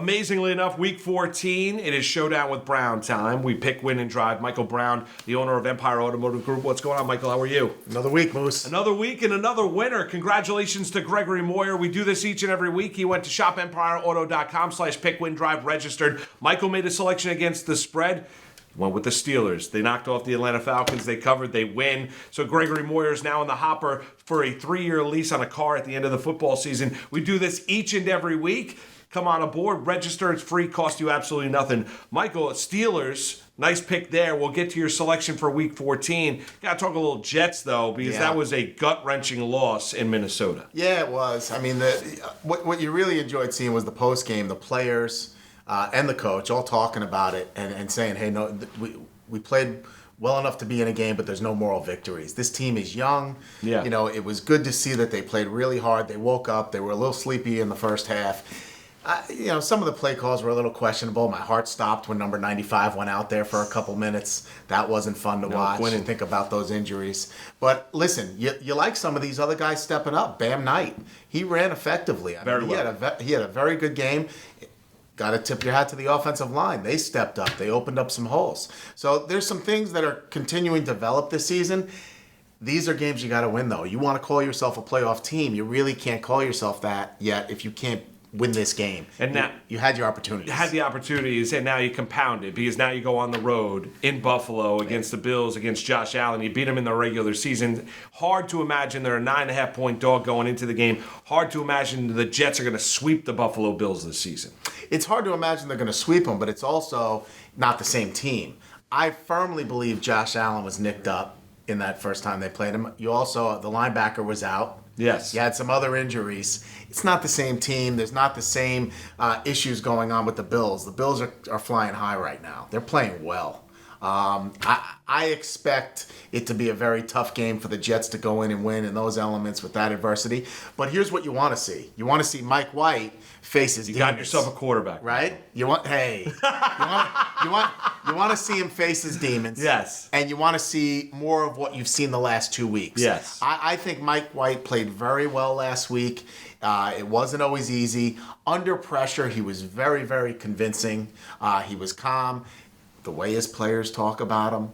Amazingly enough, week 14, it is Showdown with Brown time. We pick, win, and drive. Michael Brown, the owner of Empire Automotive Group. What's going on, Michael? How are you? Another week, Moose. Another week and another winner. Congratulations to Gregory Moyer. We do this each and every week. He went to shopempireauto.com/pick-win-drive registered. Michael made a selection against the spread. Went with the Steelers. They knocked off the Atlanta Falcons. They covered. They win. So Gregory Moyer is now in the hopper for a 3-year lease on a car at the end of the football season. We do this each and every week. Come on aboard. Register. It's free. Cost you absolutely nothing. Michael, Steelers, nice pick there. We'll get to your selection for week 14. Got to talk a little Jets, though, because that was a gut-wrenching loss in Minnesota. Yeah, it was. I mean, what you really enjoyed seeing was the post-game, the players and the coach all talking about it and saying, hey, no, we played well enough to be in a game, but there's no moral victories. This team is young. Yeah. You know, it was good to see that they played really hard. They woke up. They were a little sleepy in the first half. Some of the play calls were a little questionable. My heart stopped when number 95 went out there for a couple minutes. That wasn't fun to watch and think about those injuries. But listen, you like some of these other guys stepping up. Bam Knight, he ran effectively. He had a very good game. Got to tip your hat to the offensive line. They stepped up. They opened up some holes. So there's some things that are continuing to develop this season. These are games you got to win, though. You want to call yourself a playoff team. You really can't call yourself that yet if you can't win this game. And now you had your opportunities. You had the opportunities, and now you compound it because now you go on the road in Buffalo against the Bills, against Josh Allen. You beat them in the regular season. Hard to imagine they're a 9.5-point dog going into the game. Hard to imagine the Jets are going to sweep the Buffalo Bills this season. It's hard to imagine they're going to sweep them, but it's also not the same team. I firmly believe Josh Allen was nicked up in that first time they played him. You also, the linebacker was out. Yes. You had some other injuries. It's not the same team. There's not the same issues going on with the Bills. The Bills are flying high right now. They're playing well. I expect it to be a very tough game for the Jets to go in and win in those elements with that adversity. But here's what you want to see. You want to see Mike White face his demons. You got yourself a quarterback. Right? You want to see him face his demons. Yes. And you want to see more of what you've seen the last 2 weeks. Yes. I think Mike White played very well last week. It wasn't always easy. Under pressure, he was very, very convincing. He was calm. The way his players talk about him,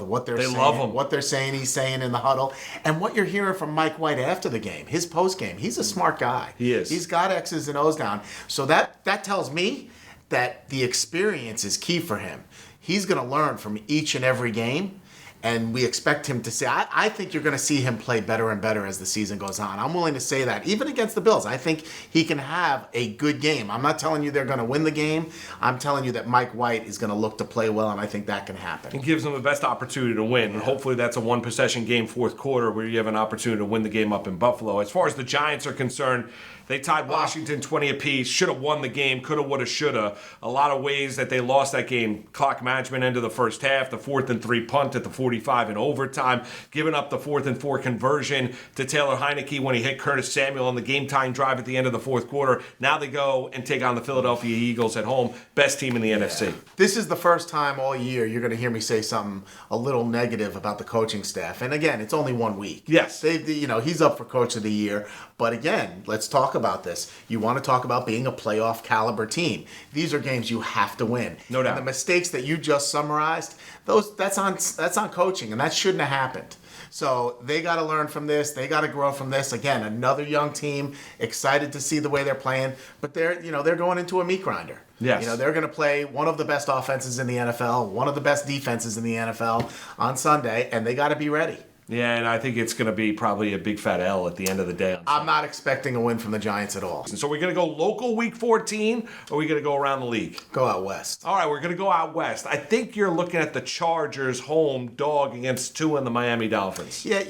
what they're saying, love him. What they're saying, he's saying in the huddle, and what you're hearing from Mike White after the game, his post game. He's a smart guy. He is. He's got X's and O's down. So that tells me that the experience is key for him. He's going to learn from each and every game. And we expect him to say, I think you're going to see him play better and better as the season goes on. I'm willing to say that. Even against the Bills, I think he can have a good game. I'm not telling you they're going to win the game. I'm telling you that Mike White is going to look to play well, and I think that can happen. It gives them the best opportunity to win. And hopefully that's a one-possession game fourth quarter where you have an opportunity to win the game up in Buffalo. As far as the Giants are concerned, they tied Washington 20 apiece. Should have won the game. Coulda, woulda, shoulda. A lot of ways that they lost that game. Clock management end of the first half. The 4th and 3 punt at the 45 in overtime. Giving up the 4th and 4 conversion to Taylor Heineke when he hit Curtis Samuel on the game-time drive at the end of the fourth quarter. Now they go and take on the Philadelphia Eagles at home. Best team in the NFC. This is the first time all year you're going to hear me say something a little negative about the coaching staff. And again, it's only 1 week. Yes. He's up for Coach of the Year. But again, let's talk about this. You want to talk about being a playoff caliber team. These are games you have to win. No doubt. And the mistakes that you just summarized, that's on coaching, and that shouldn't have happened. So they got to learn from this. They got to grow from this. Again, another young team, excited to see the way they're playing, but they're going into a meat grinder. Yes. They're going to play one of the best offenses in the NFL, one of the best defenses in the NFL on Sunday, and they got to be ready. Yeah, and I think it's going to be probably a big fat L at the end of the day. I'm not expecting a win from the Giants at all. So we're going to go local week 14, or are we going to go around the league? Go out west. All right, we're going to go out west. I think you're looking at the Chargers home dog against Tua and the Miami Dolphins. Yeah,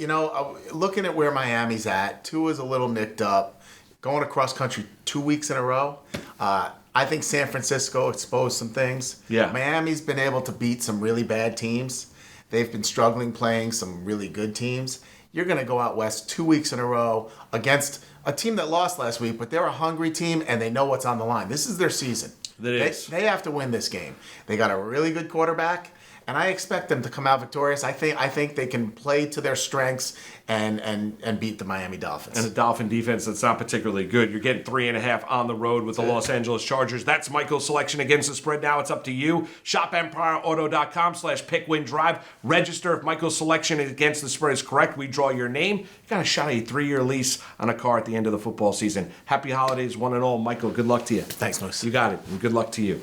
looking at where Miami's at, Tua's a little nicked up. Going across country 2 weeks in a row. I think San Francisco exposed some things. Yeah. Miami's been able to beat some really bad teams. They've been struggling playing some really good teams. You're going to go out west 2 weeks in a row against a team that lost last week, but they're a hungry team and they know what's on the line. This is their season. It is. They have to win this game. They got a really good quarterback, and I expect them to come out victorious. I think they can play to their strengths and beat the Miami Dolphins. And a Dolphin defense that's not particularly good. You're getting 3.5 on the road with the Los Angeles Chargers. That's Michael's selection against the spread. Now it's up to you. ShopEmpireAuto.com/PickWinDrive. Register if Michael's selection against the spread is correct. We draw your name. You got a shot at a 3-year lease on a car at the end of the football season. Happy holidays, one and all. Michael, good luck to you. Thanks, Moose. You got it, and good luck to you.